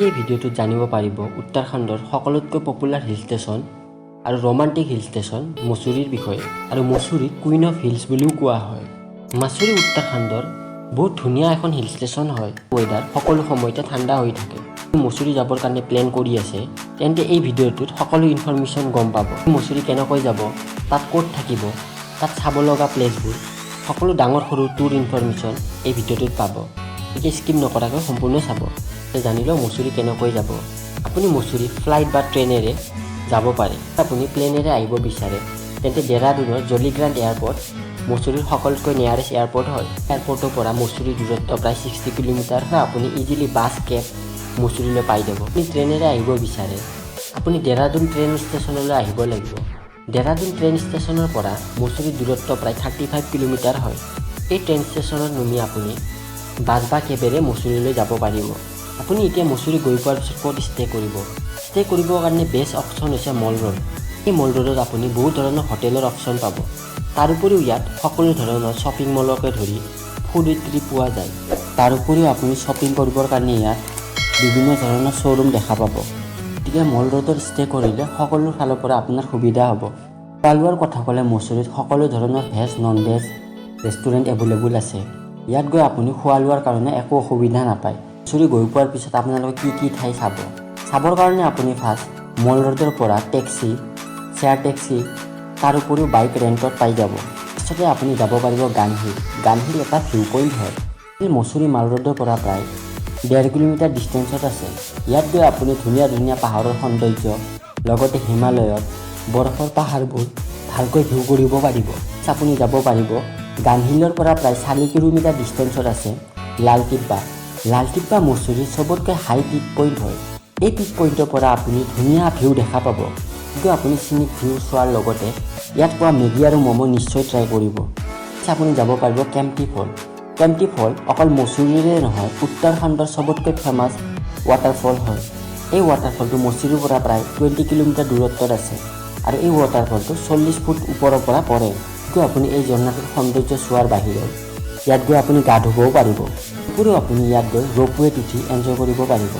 এই ভিডিঅ'টোত জানিব পাৰিব উত্তৰাখণ্ডৰ সকলোতকৈ পপুলাৰ হিল ষ্টেচন আৰু ৰোমান্টিক হিল ষ্টেচন মছুৰীৰ বিষয়ে। আৰু মছুৰীক কুইন অফ হিলছ বুলিও কোৱা হয়। মছুৰী উত্তৰাখণ্ডৰ বহুত ধুনীয়া এখন হিল ষ্টেচন হয়। ৱেডাৰ সকলো সময়তে ঠাণ্ডা হৈ থাকে। মছুৰী যাবৰ কাৰণে প্লেন কৰি আছে তেন্তে এই ভিডিঅ'টোত সকলো ইনফৰমেশ্যন গম পাব। মছুৰী কেনেকৈ যাব, তাত ক'ত থাকিব, তাত চাব লগা প্লেচবোৰ, সকলো ডাঙৰ সৰু টুৰ ইনফৰমেশ্যন এই ভিডিঅ'টোত পাব। গতিকে স্কিপ নকৰাকৈ সম্পূৰ্ণ চাব। জানি লওক মছুৰী কেনেকৈ যাব। আপুনি মছুৰী ফ্লাইট বা ট্ৰেইনেৰে যাব পাৰে। আপুনি প্লেনেৰে আহিব বিচাৰে তেন্তে ডেৰাডুনৰ জলিগ্ৰাণ্ট এয়াৰপৰ্ট মছুৰীৰ সকলোতকৈ নিয়াৰেষ্ট এয়াৰপৰ্ট হয়। এয়াৰপৰ্টৰ পৰা মছুৰীৰ দূৰত্ব প্ৰায় 60 কিলোমিটাৰ হয়। আপুনি ইজিলি বাছ কেব মছুৰীলৈ পাই যাব। আপুনি ট্ৰেইনেৰে আহিব বিচাৰে আপুনি ডেৰাডুন ট্ৰেইন ষ্টেচনলৈ আহিব লাগিব। ডেৰাডুন ট্ৰেইন ষ্টেচনৰ পৰা মছুৰীৰ দূৰত্ব প্ৰায় 35 কিলোমিটাৰ হয়। এই ট্ৰেইন ষ্টেচনত নামি আপুনি বাছ বা কেবেৰে মছুৰীলৈ যাব পাৰিব। আপুনি এতিয়া মছুৰী গৈ পোৱাৰ পিছত ক'ত ষ্টে কৰিব? ষ্টে কৰিবৰ কাৰণে বেষ্ট অপশ্যন হৈছে মল ৰোড। এই মল ৰোডত আপুনি বহুত ধৰণৰ হোটেলৰ অপশ্যন পাব। তাৰ উপৰিও ইয়াত সকলো ধৰণৰ শ্বপিং মলকে ধৰি ফুড ইট্ৰি পোৱা যায়। তাৰ উপৰিও আপুনি শ্বপিং কৰিবৰ কাৰণে ইয়াত বিভিন্ন ধৰণৰ শ্ব'ৰুম দেখা পাব। গতিকে মল ৰোডত ষ্টে কৰিলে সকলো ফালৰ পৰা আপোনাৰ সুবিধা হ'ব। খোৱা লোৱাৰ কথা ক'লে মছুৰীত সকলো ধৰণৰ veg non veg restaurant available আছে। ইয়াত গৈ আপুনি খোৱা লোৱাৰ কাৰণে একো অসুবিধা নাপায়। মছুৰী গৈ পোৱাৰ পিছত আপোনালোকে কি ঠাই চাবৰ কাৰণে আপুনি ফাৰ্ষ্ট মল ৰোডৰ পৰা টেক্সি, শ্বেয়াৰ টেক্সি, তাৰ উপৰিও বাইক ৰেণ্টত পাই যাব। পিছতে আপুনি যাব পাৰিব গানহিল। গানহিল এটা ভিউ পইণ্ট হয়। মছুৰী মাল ৰোডৰ পৰা প্ৰায় 1.5 কিলোমিটাৰ ডিষ্টেঞ্চত আছে। ইয়াত গৈ আপুনি ধুনীয়া ধুনীয়া পাহাৰৰ সৌন্দৰ্য লগতে হিমালয়ত বৰফৰ পাহাৰবোৰ ভালকৈ ভিউ কৰিব পাৰিব। আপুনি যাব পাৰিব গানহিলৰ পৰা প্ৰায় 4 কিলোমিটাৰ ডিষ্টেঞ্চত আছে লালকিব্বা। লালকিব্বা মছুৰীৰ চবতকৈ হাই পিক পইণ্ট হয়। এই পিক পইণ্টৰ পৰা আপুনি ধুনীয়া ভিউ দেখা পাব। কিন্তু আপুনি চিনিক ভিউ চোৱাৰ লগতে ইয়াত পোৱা মেগী আৰু ম'ম' নিশ্চয় ট্ৰাই কৰিব। আপুনি যাব পাৰিব কেম্পটি ফল। কেম্পটি ফল অকল মছুৰীৰে নহয় উত্তৰাখণ্ডৰ চবতকৈ ফেমাছ ৱাটাৰফল হয়। এই ৱাটাৰফলটো মছুৰীৰ পৰা প্ৰায় 20 কিলোমিটাৰ দূৰত্বত আছে আৰু এই ৱাটাৰফলটো 40 ফুট ওপৰৰ পৰা পৰে। কিন্তু আপুনি এই ঝৰ্ণাটোৰ সৌন্দৰ্য চোৱাৰ বাহিৰত ইয়াত গৈ আপুনি গা ধুবও পাৰিব। উপৰিও আপুনি ইয়াত গৈ ৰ'পৱেত উঠি এনজয় কৰিব পাৰিব।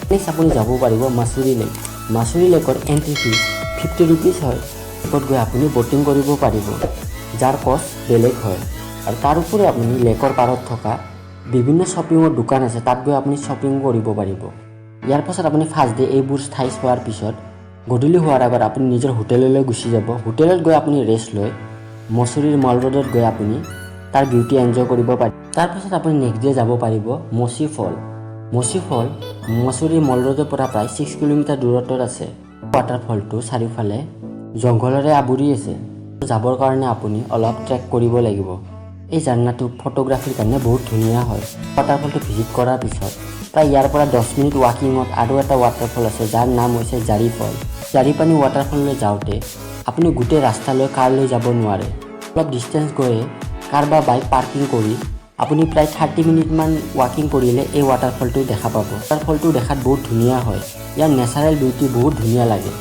নেক্সট আপুনি যাব পাৰিব Mussoorie lake. Mussoorie লেকৰ entry fees 50 rupees হয়। লেকত গৈ আপুনি ব'টিং কৰিব পাৰিব, যাৰ কষ্ট বেলেগ হয়। আৰু তাৰ উপৰিও আপুনি লেকৰ পাৰত থকা বিভিন্ন শ্বপিঙৰ দোকান আছে, তাত গৈ আপুনি শ্বপিং কৰিব পাৰিব। ইয়াৰ পাছত আপুনি ফাৰ্ষ্ট ডে এইবোৰ ঠাই চোৱাৰ পিছত গধূলি হোৱাৰ আগত আপুনি নিজৰ হোটেললৈ গুচি যাব। হোটেলত গৈ আপুনি ৰেষ্ট লৈ মছুৰীৰ মল ৰোডত গৈ আপুনি তাৰ বিউটি এনজয় কৰিব পাৰিব। তাৰপিছত আপুনি নেক্সট ডে যাব পাৰিব মচি ফল। মচি ফল মছুৰীৰ মল ৰোডৰ পৰা প্ৰায় 6 কিলোমিটাৰ দূৰত্বত আছে। ৱাটাৰফলটো চাৰিওফালে জংঘলেৰে আৱৰি আছে। যাবৰ কাৰণে আপুনি অলপ ট্ৰেক কৰিব লাগিব। এই ঝৰ্ণাটো ফটোগ্ৰাফীৰ কাৰণে বহুত ধুনীয়া হয়। ৱাটাৰফলটো ভিজিট কৰাৰ পিছত প্ৰায় ইয়াৰ পৰা 10 মিনিট ৱাকিঙত আৰু এটা ৱাটাৰফল আছে যাৰ নাম হৈছে জাৰি ফল। জাৰিপানী ৱাটাৰফললৈ যাওঁতে আপুনি গোটেই ৰাস্তালৈ কাৰ লৈ যাব নোৱাৰে। অলপ ডিষ্টেঞ্চ গৈয়ে কাৰ বা বাইক পাৰ্কিং কৰি আপুনি প্ৰায় 30 মিনিটমান ৱাকিং কৰিলে এই ৱাটাৰফলটো দেখা পাব। ৱাটাৰফলটো দেখাত বহুত ধুনীয়া হয়। ইয়াৰ নেচাৰেল বিউটি বহুত ধুনীয়া লাগে।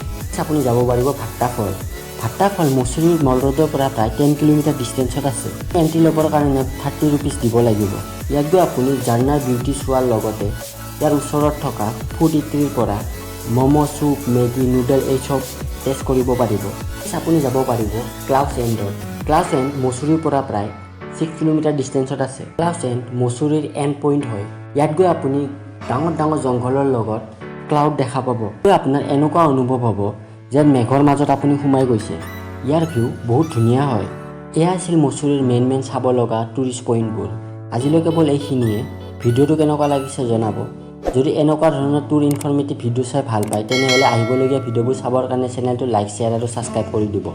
আপুনি যাব পাৰিব ভাট্টা ফল। ভাট্টা ফল মছুৰীৰ মল ৰোডৰ পৰা প্ৰায় 10 কিলোমিটাৰ ডিষ্টেঞ্চত আছে। এণ্ট্ৰি ল'বৰ কাৰণে 30 ৰুপিজ দিব লাগিব। ইয়াত গৈ আপুনি ঝৰ্ণাৰ বিউটি চোৱাৰ লগতে ইয়াৰ ওচৰত থকা ফুড ইট্ৰিৰ পৰা ম'ম', চুপ, মেগী, নুডল এই চব টেষ্ট কৰিব পাৰিব। আপুনি যাব পাৰিব ক্লাউডছ এণ্ডত। ক্লাউডছ এণ্ড মছুৰীৰ পৰা প্ৰায় 6 কিলোমিটাৰ ডিষ্টেঞ্চত আছে। ক্লাউডছ এণ্ড মছুৰীৰ এণ্ড পইণ্ট হয়। ইয়াত গৈ আপুনি ডাঙৰ ডাঙৰ জংঘলৰ লগত ক্লাউড দেখা পাব। আপোনাৰ এনেকুৱা অনুভৱ হ'ব যেন মেঘৰ মাজত আপুনি সোমাই গৈছে। ইয়াৰ ভিউ বহুত ধুনীয়া হয়। এয়া আছিল মছুৰীৰ মেইন চাব লগা টুৰিষ্ট পইণ্টবোৰ। আজিলৈ কেৱল এইখিনিয়ে। ভিডিঅ'টো কেনেকুৱা লাগিছে জনাব। যদি এনেকুৱা ধৰণৰ টুৰ ইনফৰ্মেটিভ ভিডিঅ' চাই ভাল পায় তেনেহ'লে আহিবলগীয়া ভিডিঅ'বোৰ চাবৰ কাৰণে চেনেলটো লাইক, শ্বেয়াৰ আৰু ছাবস্ক্ৰাইব কৰি দিব।